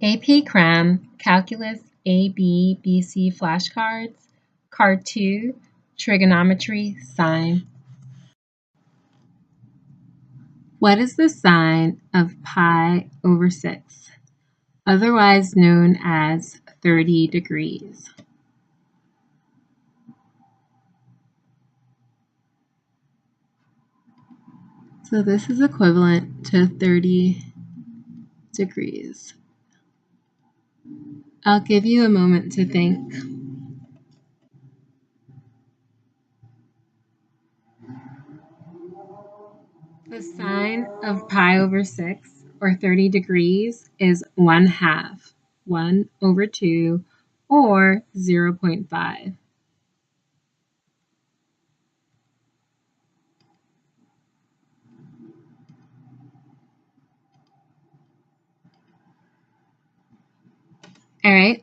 AP Cram, Calculus A, B, BC flashcards, Card 2, Trigonometry, Sine. What is the sine of pi over 6, otherwise known as 30 degrees? So this is equivalent to 30 degrees. I'll give you a moment to think. The sine of pi over 6, or 30 degrees, is 1/2, 1 over 2, or 0.5. All right,